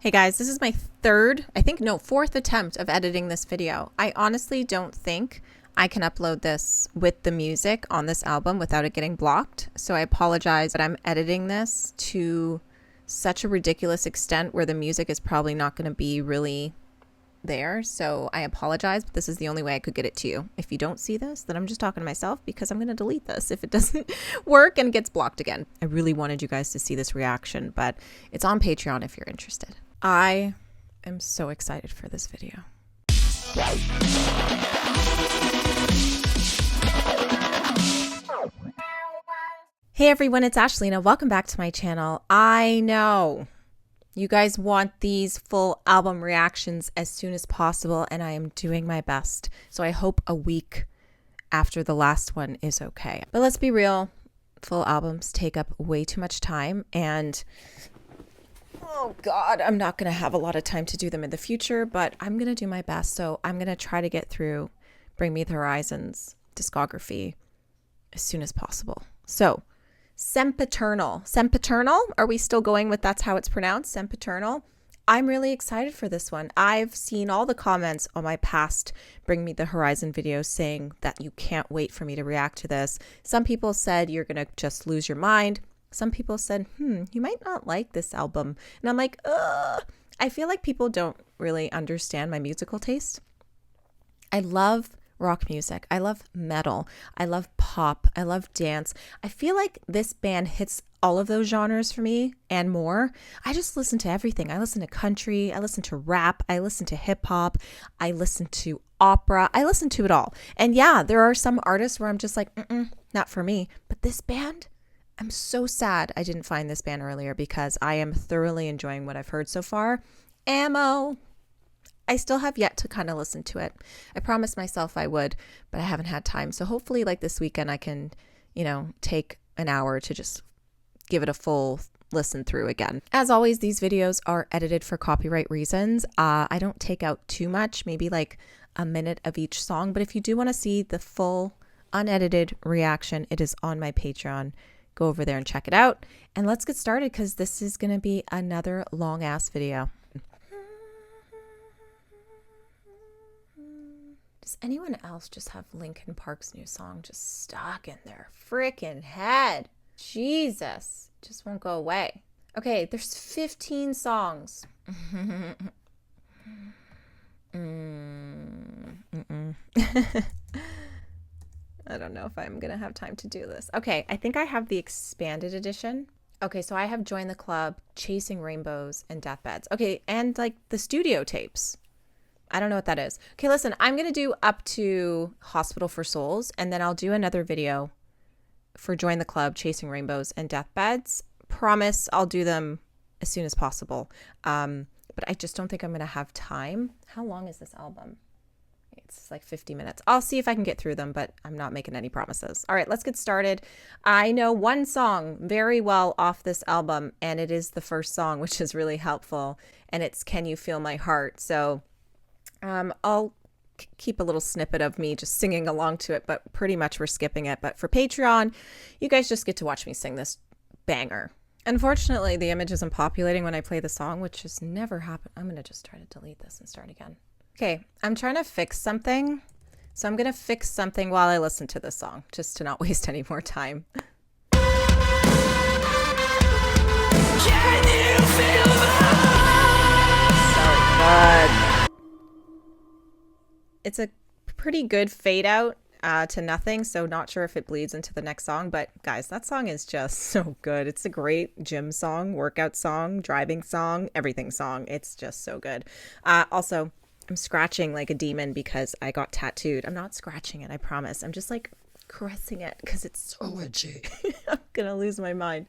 Hey guys, this is my fourth attempt of editing this video. I honestly don't think I can upload this with the music on this album without it getting blocked. So I apologize that I'm editing this to such a ridiculous extent where the music is probably not going to be really there. So I apologize, but this is the only way I could get it to you. If you don't see this, then I'm just talking to myself because I'm going to delete this if it doesn't work and gets blocked again. I really wanted you guys to see this reaction, but it's on Patreon if you're interested. I am so excited for this video. Hey everyone, it's Ashlena. Welcome back to my channel. I know you guys want these full album reactions as soon as possible, and I am doing my best. So I hope a week after the last one is okay. But let's be real, full albums take up way too much time, and oh God, I'm not going to have a lot of time to do them in the future, but I'm going to do my best. So I'm going to try to get through Bring Me the Horizon's discography as soon as possible. So Sempiternal. Sempiternal? Are we still going with that's how it's pronounced? Sempiternal? I'm really excited for this one. I've seen all the comments on my past Bring Me the Horizon videos saying that you can't wait for me to react to this. Some people said you're going to just lose your mind. Some people said, you might not like this album. And I'm like, ugh. I feel like people don't really understand my musical taste. I love rock music. I love metal. I love pop. I love dance. I feel like this band hits all of those genres for me and more. I just listen to everything. I listen to country. I listen to rap. I listen to hip hop. I listen to opera. I listen to it all. And yeah, there are some artists where I'm just like, not for me. But this band, I'm so sad I didn't find this band earlier because I am thoroughly enjoying what I've heard so far. Ammo. I still have yet to kind of listen to it. I promised myself I would, but I haven't had time. So hopefully like this weekend I can, take an hour to just give it a full listen through again. As always, these videos are edited for copyright reasons. I don't take out too much, maybe like a minute of each song. But if you do want to see the full unedited reaction, it is on my Patreon. Go over there and check it out. And let's get started because this is going to be another long ass video. Does anyone else just have Linkin Park's new song just stuck in their freaking head? Jesus, just won't go away. Okay, there's 15 songs. I don't know if I'm going to have time to do this. Okay, I think I have the expanded edition. Okay, so I have Join the Club, Chasing Rainbows, and Deathbeds. Okay, and like the studio tapes. I don't know what that is. Okay, listen, I'm going to do up to Hospital for Souls, and then I'll do another video for Join the Club, Chasing Rainbows, and Deathbeds. Promise I'll do them as soon as possible. But I just don't think I'm going to have time. How long is this album? It's like 50 minutes. I'll see if I can get through them, but I'm not making any promises. All right, let's get started. I know one song very well off this album, and it is the first song, which is really helpful, and it's Can You Feel My Heart? So I'll keep a little snippet of me just singing along to it, but pretty much we're skipping it. But for Patreon, you guys just get to watch me sing this banger. Unfortunately, the image isn't populating when I play the song, which has never happened. I'm going to just try to delete this and start again. Okay, I'm trying to fix something. So I'm going to fix something while I listen to this song, just to not waste any more time. Can you feel so good. It's a pretty good fade out to nothing, so not sure if it bleeds into the next song, but guys, that song is just so good. It's a great gym song, workout song, driving song, everything song. It's just so good. Also, I'm scratching like a demon because I got tattooed. I'm not scratching it, I promise. I'm just like caressing it because it's so itchy. I'm gonna lose my mind.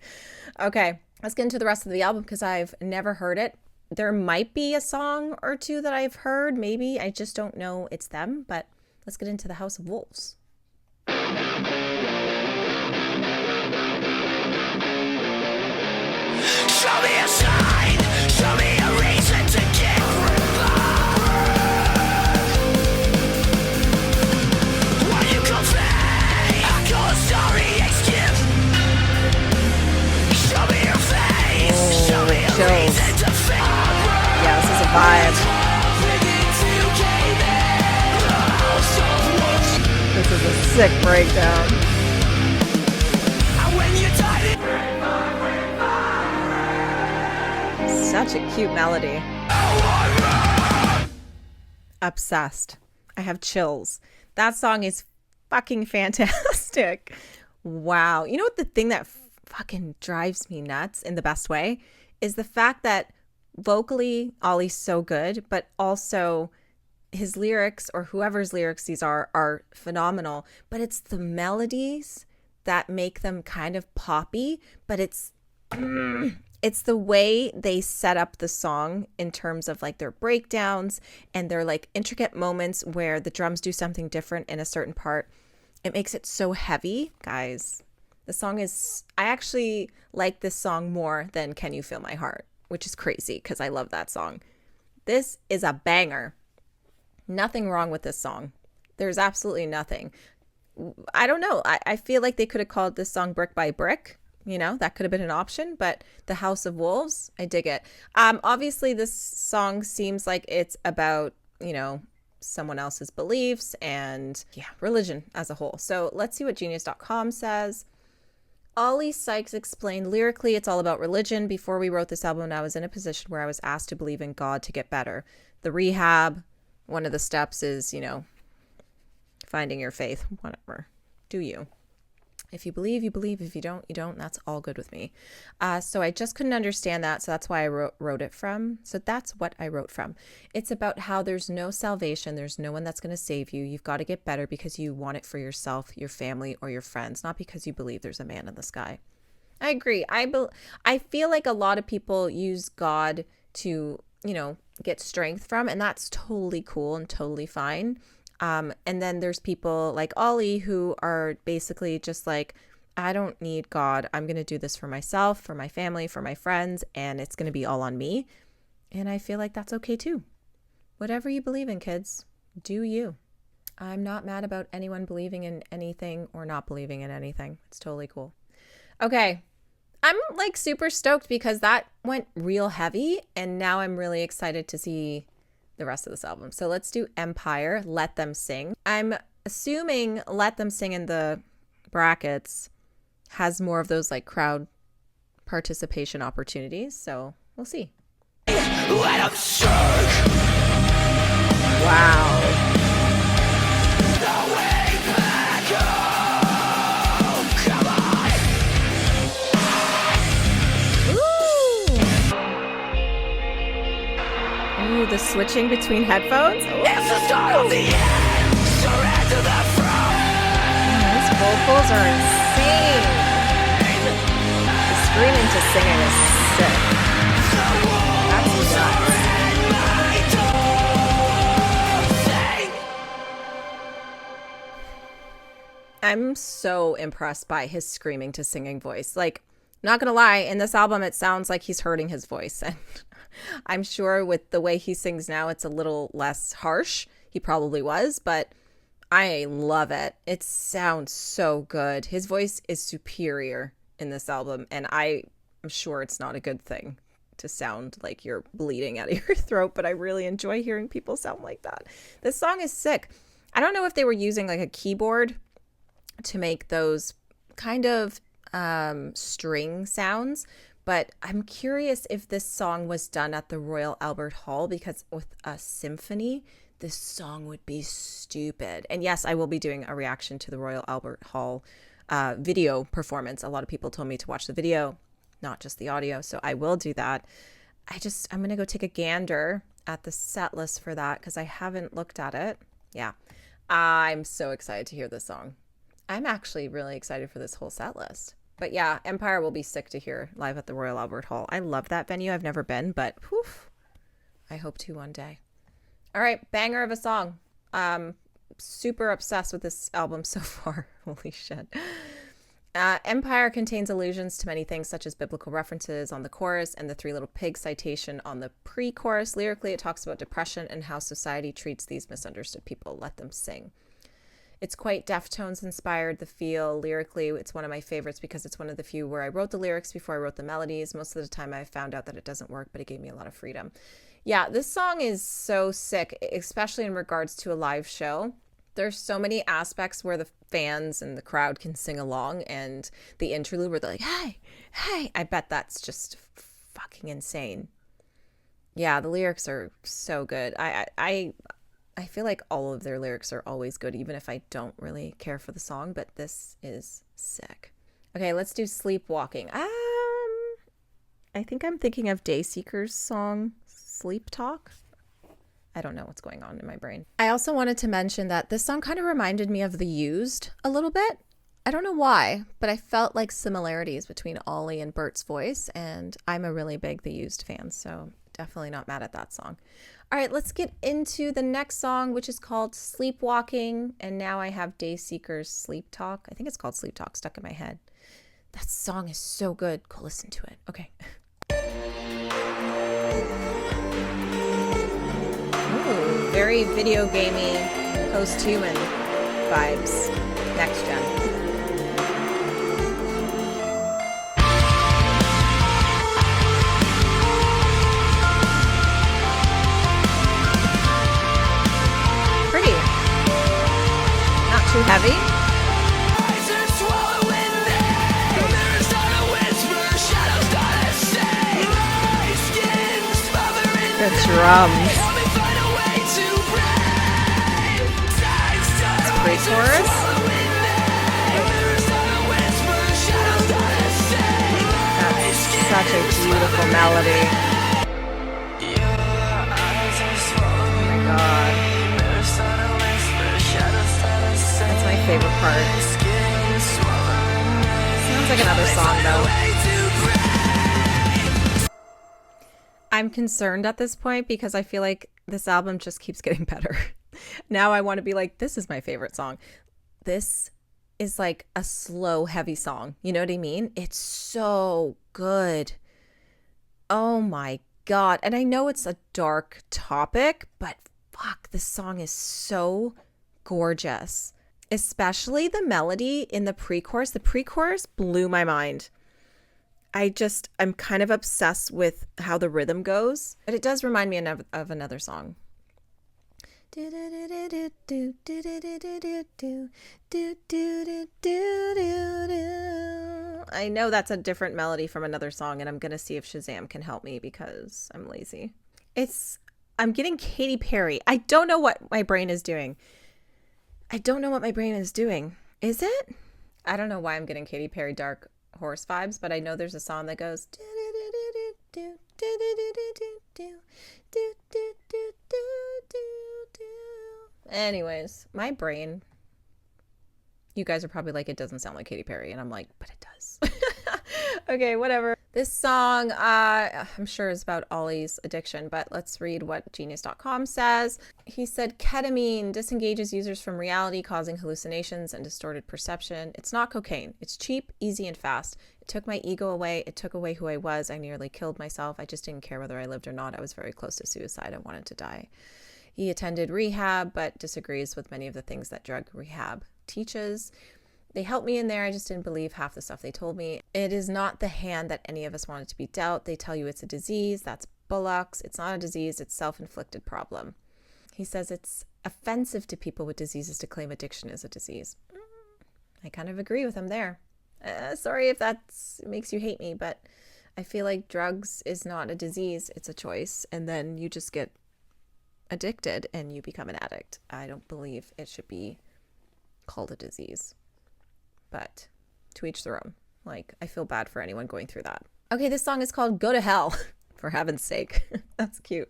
Okay, let's get into the rest of the album because I've never heard it. There might be a song or two that I've heard, maybe. I just don't know it's them, but let's get into the House of Wolves. Show me a sign, show me a reason to get revived. When you confess, I call a story excuse. Show me your face, show me a reason to feel. vibe. This is a sick breakdown. Such a cute melody. Obsessed. I have chills. That song is fucking fantastic. Wow. You know what the thing that fucking drives me nuts in the best way is the fact that vocally Ollie's so good, but also his lyrics, or whoever's lyrics these are phenomenal, but it's the melodies that make them kind of poppy, but it's the way they set up the song in terms of like their breakdowns and their like intricate moments where the drums do something different in a certain part. It makes it so heavy, guys. The song is, I actually like this song more than Can You Feel My Heart, which is crazy because I love that song. This is a banger. Nothing wrong with this song. There's absolutely nothing. I don't know. I feel like they could have called this song Brick by Brick. You know, that could have been an option, but The House of Wolves, I dig it. Obviously, this song seems like it's about, you know, someone else's beliefs and, yeah, religion as a whole. So let's see what Genius.com says. Ollie Sykes explained, lyrically, it's all about religion. Before we wrote this album, I was in a position where I was asked to believe in God to get better. The rehab, one of the steps is, you know, finding your faith, whatever. Do you? If you believe, you believe. If you don't, you don't. That's all good with me. So I just couldn't understand that. So that's why I wrote it from. So that's what I wrote from. It's about how there's no salvation. There's no one that's going to save you. You've got to get better because you want it for yourself, your family, or your friends, not because you believe there's a man in the sky. I agree. I feel like a lot of people use God to, you know, get strength from, and that's totally cool and totally fine. And then there's people like Ollie who are basically just like, I don't need God. I'm going to do this for myself, for my family, for my friends, and it's going to be all on me. And I feel like that's okay too. Whatever you believe in, kids, do you. I'm not mad about anyone believing in anything or not believing in anything. It's totally cool. Okay. I'm like super stoked because that went real heavy, and now I'm really excited to see the rest of this album. So let's do Empire, Let Them Sing. I'm assuming Let Them Sing in the brackets has more of those like crowd participation opportunities. So we'll see. Let 'em sing. Wow. The way back home. Come on. Ooh, the switching between headphones. Ooh. It's the start of the end. Surrender the throne. These vocals are insane. The screaming to singing is sick. That's nuts. I'm so impressed by his screaming to singing voice. Like, not gonna lie, in this album it sounds like he's hurting his voice, and I'm sure with the way he sings now it's a little less harsh. He probably was, but I love it. It sounds so good. His voice is superior in this album, and I'm sure it's not a good thing to sound like you're bleeding out of your throat, but I really enjoy hearing people sound like that. This song is sick. I don't know if they were using like a keyboard to make those kind of string sounds, but I'm curious if this song was done at the Royal Albert Hall, because with a symphony, this song would be stupid. And yes, I will be doing a reaction to the Royal Albert Hall video performance. A lot of people told me to watch the video, not just the audio, so I will do that. I'm going to go take a gander at the set list for that because I haven't looked at it. Yeah, I'm so excited to hear this song. I'm actually really excited for this whole set list. But yeah, Empire will be sick to hear live at the Royal Albert Hall. I love that venue. I've never been, but whew, I hope to one day. All right, banger of a song. Super obsessed with this album so far. Holy shit. Empire contains allusions to many things, such as biblical references on the chorus and the Three Little Pigs citation on the pre-chorus. Lyrically, it talks about depression and how society treats these misunderstood people. Let them sing. It's quite Deftones inspired, the feel. Lyrically, it's one of my favorites because it's one of the few where I wrote the lyrics before I wrote the melodies. Most of the time I found out that it doesn't work, but it gave me a lot of freedom. Yeah, this song is so sick, especially in regards to a live show. There's so many aspects where the fans and the crowd can sing along, and the interlude where they're like, hey, hey, I bet that's just fucking insane. Yeah, the lyrics are so good. I feel like all of their lyrics are always good, even if I don't really care for the song, but this is sick. Okay, let's do Sleepwalking. I think I'm thinking of Dayseeker's song, Sleep Talk. I don't know what's going on in my brain. I also wanted to mention that this song kind of reminded me of The Used a little bit. I don't know why, but I felt like similarities between Ollie and Bert's voice, and I'm a really big The Used fan, so definitely not mad at that song. All right, let's get into the next song, which is called Sleepwalking, and now I have Dayseeker's Sleep Talk. I think it's called Sleep Talk stuck in my head. That song is so good. Go listen to it. Okay. Ooh, very video gamey, post-human vibes. Next gen. Pretty. Not too heavy. The drums. It's pre-chorus. That's such a beautiful melody. Oh my god. That's my favorite part. Sounds like another song though. I'm concerned at this point because I feel like this album just keeps getting better. Now I want to be like, this is my favorite song. This is like a slow, heavy song. You know what I mean? It's so good. Oh my God. And I know it's a dark topic, but fuck, this song is so gorgeous. Especially the melody in the pre-chorus. The pre-chorus blew my mind. I'm kind of obsessed with how the rhythm goes, but it does remind me of another song. I know that's a different melody from another song, and I'm going to see if Shazam can help me because I'm lazy. I'm getting Katy Perry. I don't know what my brain is doing. Is it? I don't know why I'm getting Katy Perry Dark Horse vibes, but I know there's a song that goes anyways, my brain, you guys are probably like, it doesn't sound like Katy Perry, and I'm like, but it does. Okay, whatever. This song, I'm sure is about Ollie's addiction, but let's read what Genius.com says. He said, ketamine disengages users from reality, causing hallucinations and distorted perception. It's not cocaine. It's cheap, easy, and fast. It took my ego away. It took away who I was. I nearly killed myself. I just didn't care whether I lived or not. I was very close to suicide. I wanted to die. He attended rehab, but disagrees with many of the things that drug rehab teaches. They helped me in there. I just didn't believe half the stuff they told me. It is not the hand that any of us wanted to be dealt. They tell you it's a disease. That's bullocks. It's not a disease. It's self-inflicted problem. He says it's offensive to people with diseases to claim addiction is a disease. I kind of agree with him there. Sorry if that makes you hate me, but I feel like drugs is not a disease. It's a choice. And then you just get addicted and you become an addict. I don't believe it should be called a disease. But to each their own. Like, I feel bad for anyone going through that. Okay, this song is called Go to Hell, for heaven's sake. That's cute.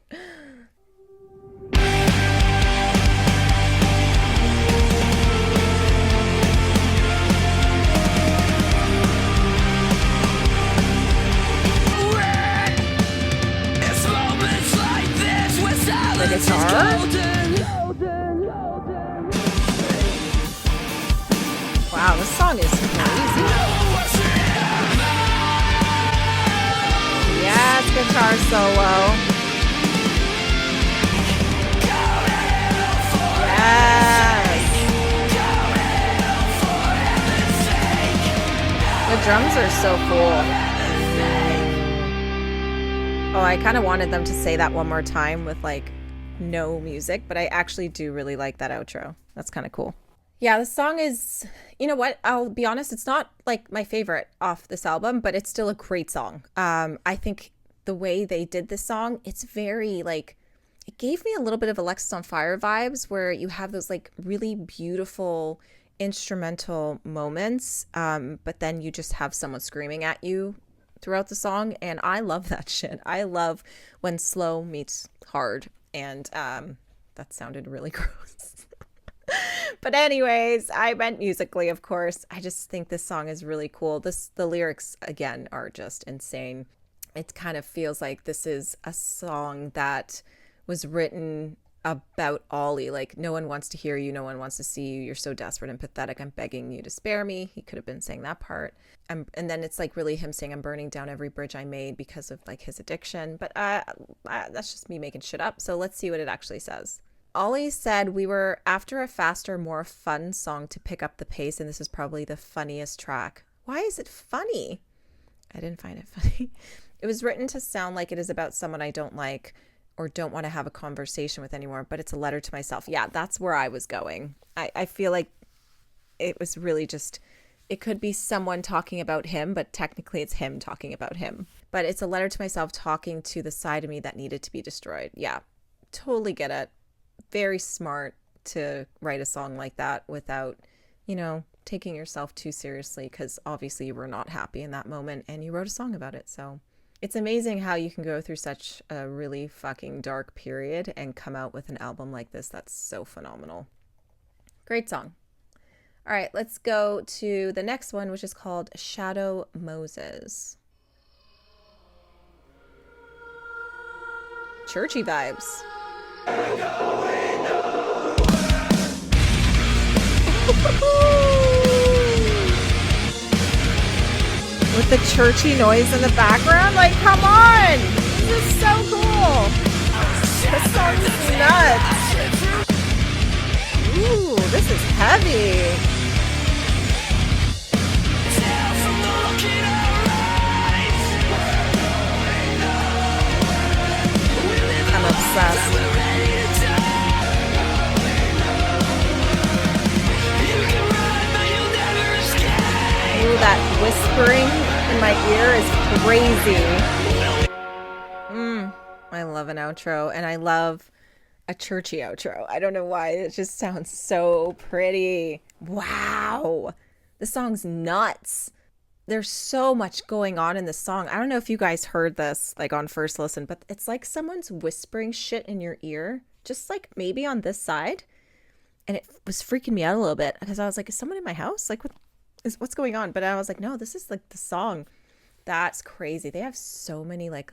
The guitar? Wow, this song is crazy. Yes, guitar solo. Yes. The drums are so cool. I kind of wanted them to say that one more time with like no music, but I actually do really like that outro. That's kind of cool. Yeah, the song is, you know what? I'll be honest, it's not like my favorite off this album, but it's still a great song. I think the way they did this song, it's very like, it gave me a little bit of Alexis on Fire vibes where you have those like really beautiful instrumental moments, but then you just have someone screaming at you throughout the song. And I love that shit. I love when slow meets hard. And that sounded really gross. But anyways, I meant musically, of course. I just think this song is really cool. The lyrics, again, are just insane. It kind of feels like this is a song that was written about Ollie. Like, no one wants to hear you. No one wants to see you. You're so desperate and pathetic. I'm begging you to spare me. He could have been saying that part. And then it's like really him saying, I'm burning down every bridge I made because of like his addiction. But that's just me making shit up. So let's see what it actually says. Ollie said we were after a faster, more fun song to pick up the pace, and this is probably the funniest track. Why is it funny? I didn't find it funny. It was written to sound like it is about someone I don't like or don't want to have a conversation with anymore, but it's a letter to myself. Yeah, that's where I was going. I feel like it was really just, it could be someone talking about him, but technically it's him talking about him. But it's a letter to myself talking to the side of me that needed to be destroyed. Yeah, totally get it. Very smart to write a song like that without, you know, taking yourself too seriously, because obviously you were not happy in that moment and you wrote a song about it. So it's amazing how you can go through such a really fucking dark period and come out with an album like this. That's so phenomenal. Great song. All right, let's go to the next one, which is called Shadow Moses. Churchy vibes. With the churchy noise in the background, like, come on! This is so cool! This song is nuts! Ooh, this is heavy! I'm obsessed. Ooh, that whispering in my ear is crazy. I love an outro, and I love a churchy outro. I don't know why. It just sounds so pretty. Wow. The song's nuts. There's so much going on in this song. I don't know if you guys heard this like on first listen, but it's like someone's whispering shit in your ear, just like maybe on this side. And it was freaking me out a little bit because I was like, is someone in my house? Like, what's going on? But I was like, no, this is like the song. That's crazy. They have so many like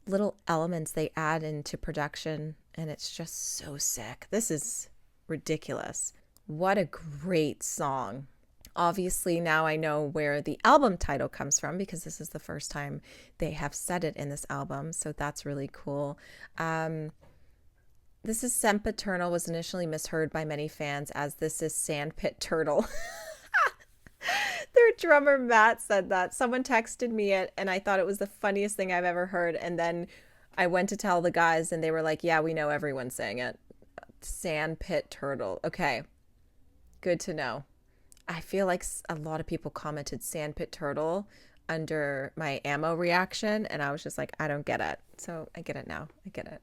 little elements they add into production, and it's just so sick. This is ridiculous. What a great song. Obviously, now I know where the album title comes from because this is the first time they have said it in this album. So that's really cool. This is Sempiternal, was initially misheard by many fans as this is Sandpit Turtle. Their drummer Matt said that. Someone texted me it and I thought it was the funniest thing I've ever heard. And then I went to tell the guys and they were like, yeah, we know everyone's saying it. Sandpit Turtle. Okay. Good to know. I feel like a lot of people commented Sandpit Turtle under my ammo reaction. And I was just like, I don't get it. So I get it now. I get it.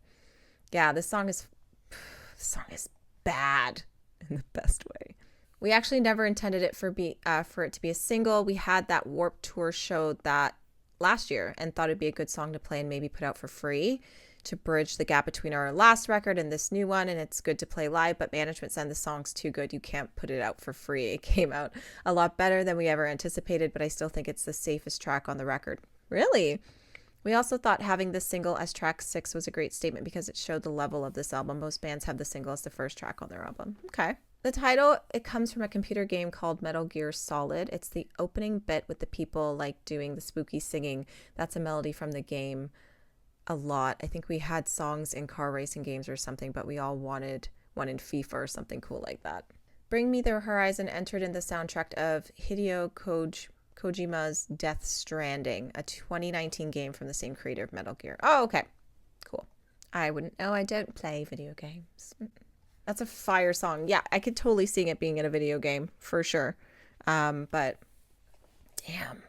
Yeah, this song is bad in the best way. We actually never intended it for it to be a single. We had that Warped Tour show that last year and thought it'd be a good song to play and maybe put out for free to bridge the gap between our last record and this new one. And it's good to play live, but management said the song's too good. You can't put it out for free. It came out a lot better than we ever anticipated, but I still think it's the safest track on the record. Really? We also thought having this single as track 6 was a great statement because it showed the level of this album. Most bands have the single as the first track on their album. Okay. The title, it comes from a computer game called Metal Gear Solid. It's the opening bit with the people like doing the spooky singing. That's a melody from the game a lot. I think we had songs in car racing games or something, but we all wanted one in FIFA or something cool like that. Bring Me the Horizon entered in the soundtrack of Hideo Kojima's Death Stranding, a 2019 game from the same creator of Metal Gear. Oh, okay. Cool. I wouldn't know. I don't play video games. That's a fire song. Yeah, I could totally see it being in a video game for sure. But damn,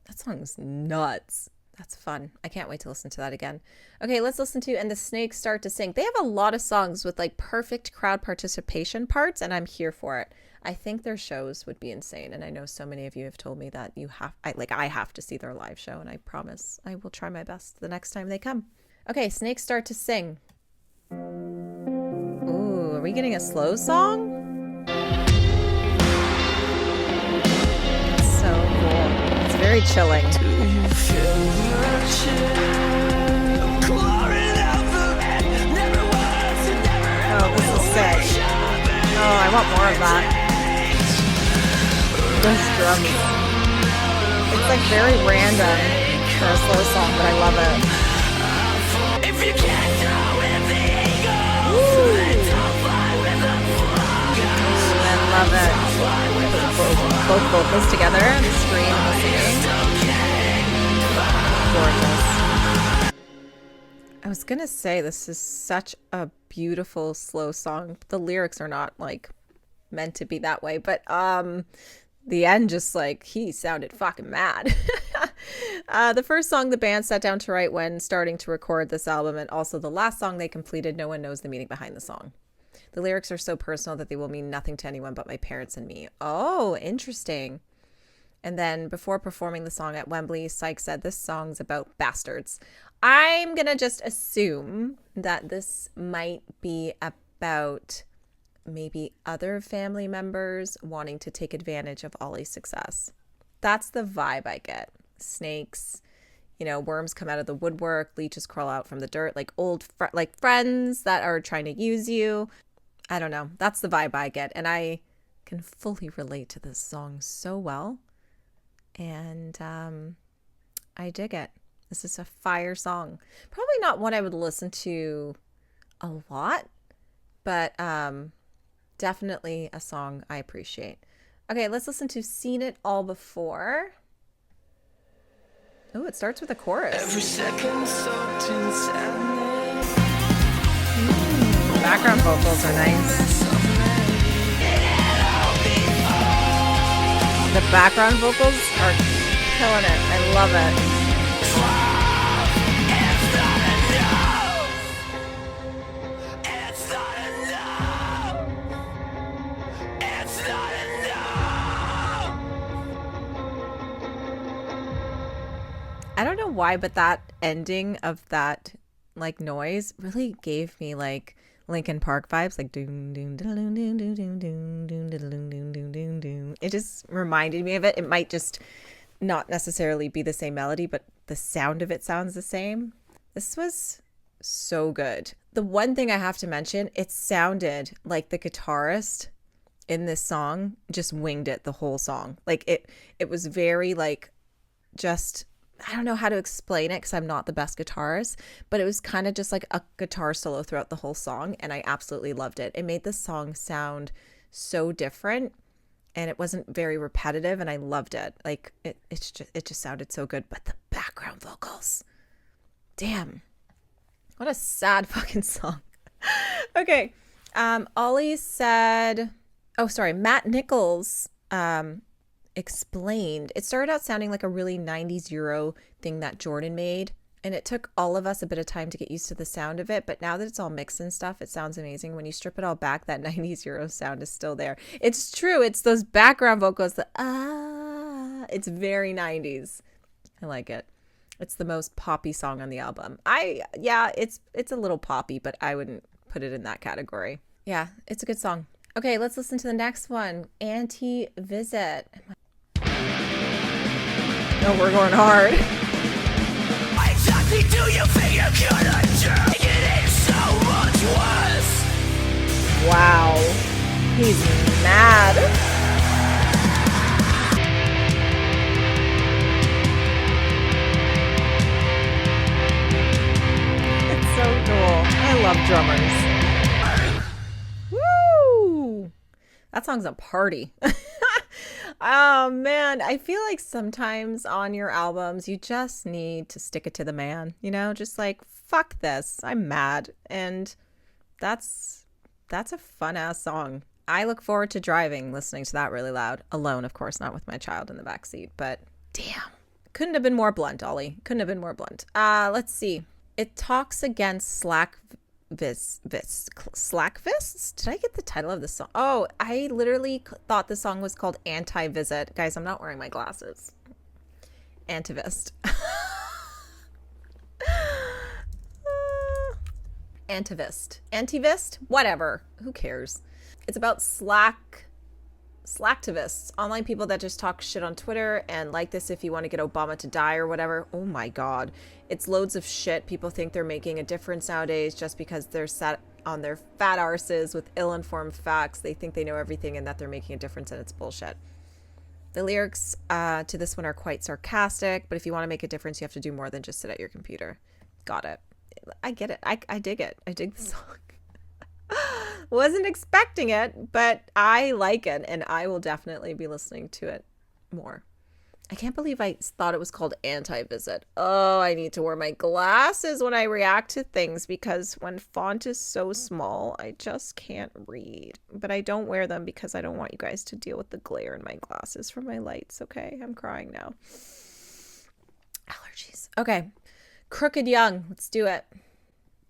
that song's nuts. That's fun. I can't wait to listen to that again. Okay, let's listen to And the Snakes Start to Sing. They have a lot of songs with like perfect crowd participation parts, and I'm here for it. I think their shows would be insane, and I know so many of you have told me that I have to see their live show, and I promise I will try my best the next time they come. Okay, Snakes Start to Sing. Ooh, are we getting a slow song? It's so cool. It's very chilling. Oh, this is sick. Oh, I want more of that. Those drums. It's like very random for a slow song, but I love it. Ooh, I love it. Both vocals together, the scream and the singing. Gorgeous. I was gonna say this is such a beautiful slow song. The lyrics are not like meant to be that way, but the end just like he sounded fucking mad. The first song the band sat down to write when starting to record this album, and also the last song they completed, no one knows the meaning behind the song. The lyrics are so personal that they will mean nothing to anyone but my parents and me. Oh, interesting. And then before performing the song at Wembley, Sykes said, "This song's about bastards." I'm going to just assume that this might be about maybe other family members wanting to take advantage of Ollie's success. That's the vibe I get. Snakes, you know, worms come out of the woodwork, leeches crawl out from the dirt, like old friends that are trying to use you. I don't know. That's the vibe I get. And I can fully relate to this song so well. And I dig it. This is a fire song. Probably not one I would listen to a lot, but definitely a song I appreciate. Okay, let's listen to Seen It All Before. Oh, it starts with a chorus. Every second soaked in sadness. Background vocals are nice. The background vocals are killing it. I love it. I don't know why, but that ending of that like noise really gave me like Linkin Park vibes, like doom doom doom doom doom doom doom doom doom doom doom doom doom. It just reminded me of it. It might just not necessarily be the same melody, but the sound of it sounds the same. This was so good. The one thing I have to mention, it sounded like the guitarist in this song just winged it the whole song. Like it was very like just, I don't know how to explain it because I'm not the best guitarist, but it was kind of just like a guitar solo throughout the whole song, and I absolutely loved it. It made the song sound so different, and it wasn't very repetitive, and I loved it. Like it just sounded so good. But the background vocals, damn, what a sad fucking song. Okay, Ollie said, oh sorry, Matt Nichols explained, it started out sounding like a really 90s Euro thing that Jordan made, and it took all of us a bit of time to get used to the sound of it, but now that it's all mixed and stuff, it sounds amazing. When you strip it all back, that 90s Euro sound is still there. It's true, it's those background vocals that it's very 90s. I like it. It's the most poppy song on the album. It's a little poppy, but I wouldn't put it in that category. Yeah, it's a good song. Okay, let's listen to the next one, Antivist. No, we're going hard. Why exactly do you think you could have taken it so much worse? Wow, he's mad. It's so cool. I love drummers. Woo! That song's a party. Oh man, I feel like sometimes on your albums you just need to stick it to the man, you know, just like fuck this, I'm mad. And that's that's a fun ass song. I look forward to driving listening to that really loud, alone of course, not with my child in the back seat, but damn. Couldn't have been more blunt, Ollie. Couldn't have been more blunt. Let's see. It talks against Slackvists? Did I get the title of the song? Oh, I literally thought the song was called Anti-Visit. Guys, I'm not wearing my glasses. Antivist. Antivist. Antivist? Whatever. Who cares? It's about Slacktivists, online people that just talk shit on Twitter and like this if you want to get Obama to die or whatever. Oh my God. It's loads of shit. People think they're making a difference nowadays just because they're sat on their fat arses with ill-informed facts. They think they know everything and that they're making a difference, and it's bullshit. The lyrics to this one are quite sarcastic, but if you want to make a difference, you have to do more than just sit at your computer. Got it. I get it. I dig it. I dig the song. Wasn't expecting it, but I like it, and I will definitely be listening to it more. I can't believe I thought it was called Anti-Visit. Oh, I need to wear my glasses when I react to things because when font is so small, I just can't read. But I don't wear them because I don't want you guys to deal with the glare in my glasses from my lights, okay? I'm crying now. Allergies. Okay. Crooked Young. Let's do it.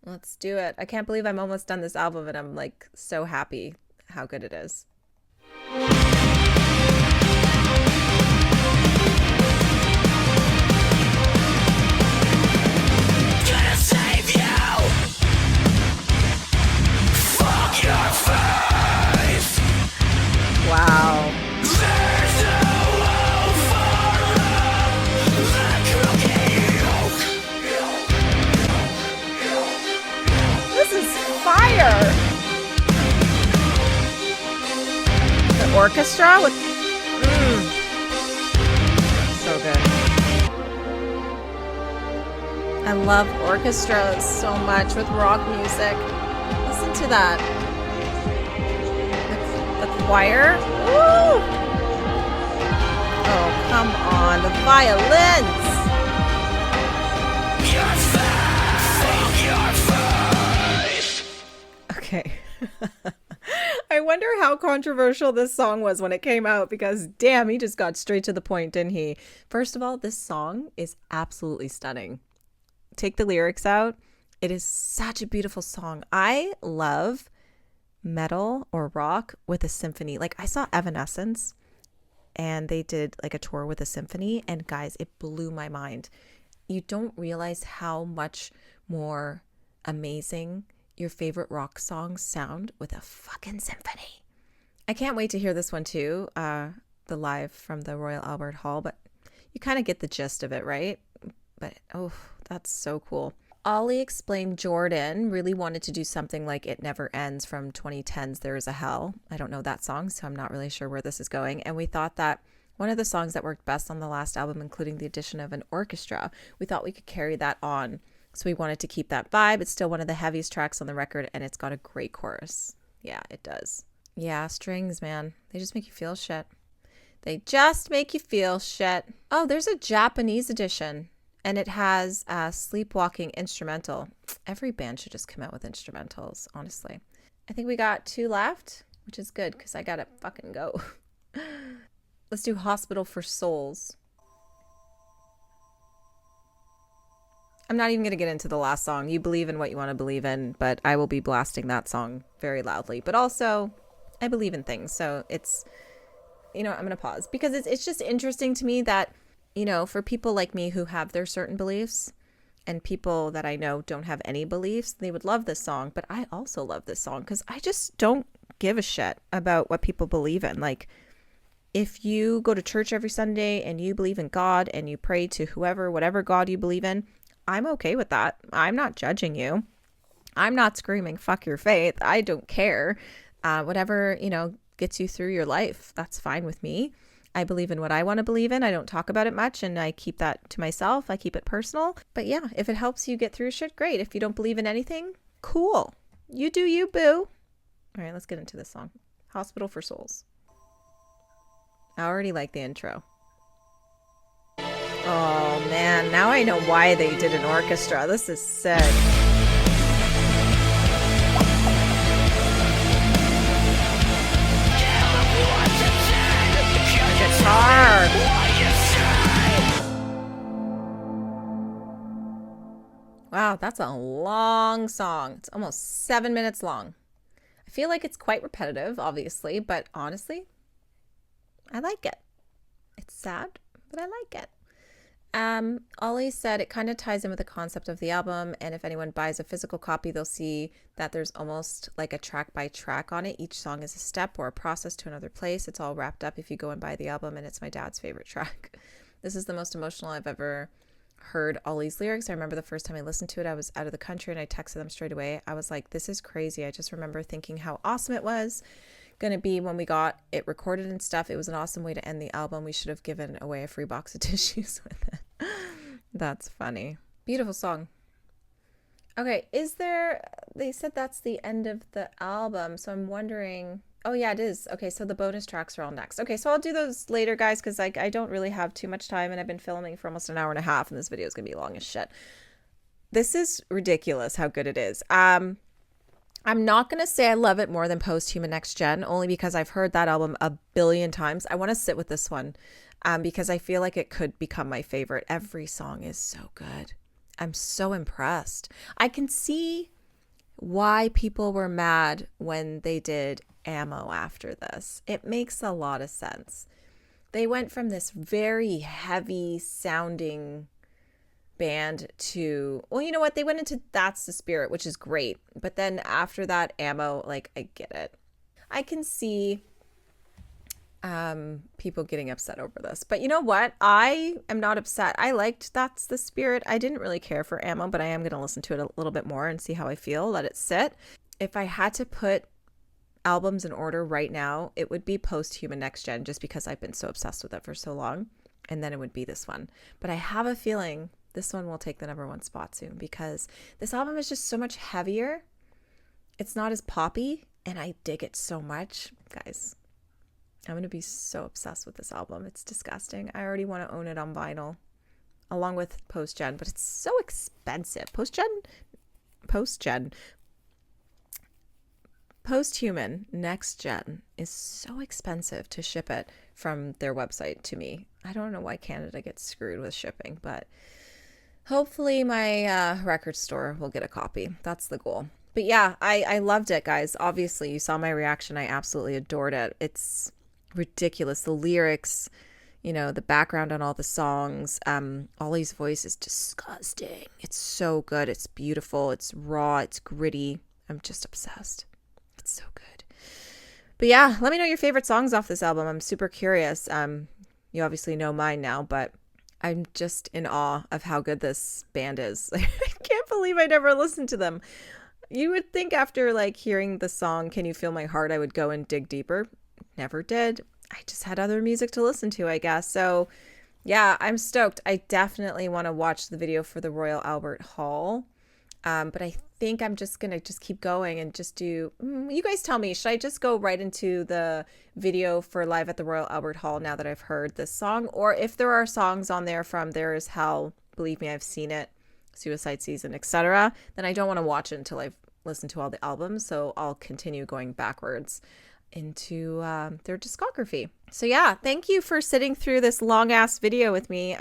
Let's do it. I can't believe I'm almost done this album and I'm like so happy how good it is. Gonna save you. Fuck your face. Wow. There's no hope for the crooked. This is fire. The orchestra with so good. I love orchestras so much with rock music. Listen to that. The choir. Woo! Oh, come on. The violins. Okay. I wonder how controversial this song was when it came out because damn, he just got straight to the point, didn't he? First of all, this song is absolutely stunning. Take the lyrics out. It is such a beautiful song. I love metal or rock with a symphony. Like I saw Evanescence and they did like a tour with a symphony, and guys, it blew my mind. You don't realize how much more amazing your favorite rock songs sound with a fucking symphony. I can't wait to hear this one too, the live from the Royal Albert Hall, but you kind of get the gist of it, right? But oh, that's so cool. Ollie explained Jordan really wanted to do something like It Never Ends from 2010's There Is a Hell. I don't know that song, so I'm not really sure where this is going. And we thought that one of the songs that worked best on the last album, including the addition of an orchestra, we thought we could carry that on. So we wanted to keep that vibe. It's still one of the heaviest tracks on the record, and it's got a great chorus. Yeah, it does. Yeah, strings, man. They just make you feel shit. They just make you feel shit. Oh, there's a Japanese edition, and it has a Sleepwalking instrumental. Every band should just come out with instrumentals, honestly. I think we got 2 left, which is good because I gotta fucking go. Let's do Hospital for Souls. I'm not even going to get into the last song. You believe in what you want to believe in, but I will be blasting that song very loudly. But also, I believe in things. So it's, I'm going to pause because it's just interesting to me that, for people like me who have their certain beliefs and people that I know don't have any beliefs, they would love this song. But I also love this song because I just don't give a shit about what people believe in. Like, if you go to church every Sunday and you believe in God and you pray to whatever God you believe in, I'm okay with that. I'm not judging you. I'm not screaming, fuck your faith. I don't care. Whatever, gets you through your life, that's fine with me. I believe in what I want to believe in. I don't talk about it much and I keep that to myself. I keep it personal. But yeah, if it helps you get through shit, great. If you don't believe in anything, cool. You do you, boo. All right, let's get into this song. Hospital for Souls. I already like the intro. Oh man, now I know why they did an orchestra. This is sick. Guitar. Wow, that's a long song. It's almost 7 minutes long. I feel like it's quite repetitive, obviously, but honestly, I like it. It's sad, but I like it. Ollie said it kind of ties in with the concept of the album, and if anyone buys a physical copy, they'll see that there's almost like a track by track on it. Each song is a step or a process to another place. It's all wrapped up if you go and buy the album, and it's my dad's favorite track. This is the most emotional I've ever heard Ollie's lyrics. I remember the first time I listened to it, I was out of the country and I texted them straight away. I was like, this is crazy. I just remember thinking how awesome it was going to be when we got it recorded and stuff. It was an awesome way to end the album. We should have given away a free box of tissues with it. That's funny. Beautiful song. Okay, they said that's the end of the album, so I'm wondering. Oh yeah, it is. Okay, so the bonus tracks are all next. Okay, so I'll do those later, guys, because I don't really have too much time, and I've been filming for almost an hour and a half, and this video is gonna be long as shit. This is ridiculous how good it is. I'm not gonna say I love it more than Post-Human Next Gen, only because I've heard that album a billion times. I want to sit with this one, because I feel like it could become my favorite. Every song is so good. I'm so impressed. I can see why people were mad when they did Ammo after this. It makes a lot of sense. They went from this very heavy sounding band to, well, you know what? They went into That's the Spirit, which is great. But then after that, Ammo, like, I get it. I can see people getting upset over this. But you know what? I am not upset. I liked That's the Spirit. I didn't really care for Ammo, but I am going to listen to it a little bit more and see how I feel. Let it sit. If I had to put albums in order right now, it would be Post-Human Next Gen, just because I've been so obsessed with it for so long. And then it would be this one. But I have a feeling this one will take the #1 spot soon, because this album is just so much heavier. It's not as poppy, and I dig it so much. Guys, I'm going to be so obsessed with this album. It's disgusting. I already want to own it on vinyl along with Post-Gen, but it's so expensive. Post-Human Next Gen is so expensive to ship it from their website to me. I don't know why Canada gets screwed with shipping, but hopefully my record store will get a copy. That's the goal. But yeah, I loved it, guys. Obviously, you saw my reaction. I absolutely adored it. It's ridiculous. The lyrics, you know, the background on all the songs. Ollie's voice is disgusting. It's so good. It's beautiful. It's raw. It's gritty. I'm just obsessed. It's so good. But yeah, let me know your favorite songs off this album. I'm super curious. You obviously know mine now, but I'm just in awe of how good this band is. I can't believe I never listened to them. You would think after like hearing the song Can You Feel My Heart, I would go and dig deeper. Never did. I just had other music to listen to, I guess. So yeah, I'm stoked. I definitely want to watch the video for the Royal Albert Hall. But I think I'm just going to just keep going and just do, you guys tell me, should I just go right into the video for Live at the Royal Albert Hall now that I've heard this song? Or if there are songs on there from There Is Hell, Believe Me, I've Seen It, Suicide Season, etc., then I don't want to watch it until I've listened to all the albums. So I'll continue going backwards into their discography. So yeah, thank you for sitting through this long ass video with me.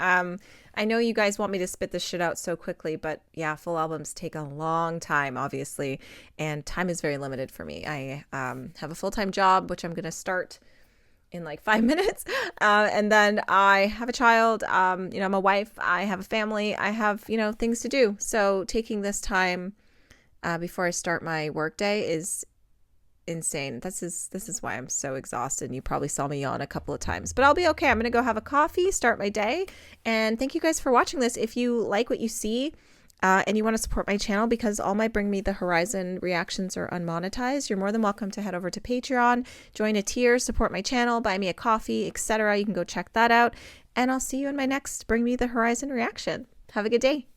I know you guys want me to spit this shit out so quickly, but yeah, full albums take a long time, obviously, and time is very limited for me. I have a full-time job, which I'm going to start in like 5 minutes. And then I have a child, I'm a wife, I have a family, I have, things to do. So taking this time before I start my workday is insane. This is why I'm so exhausted, and you probably saw me yawn a couple of times, but I'll be okay. I'm gonna go have a coffee, start my day, and thank you guys for watching this. If you like what you see and you want to support my channel, because all my Bring Me the Horizon reactions are unmonetized, you're more than welcome to head over to Patreon, join a tier, support my channel, buy me a coffee, etc. You can go check that out, and I'll see you in my next Bring Me the Horizon reaction. Have a good day.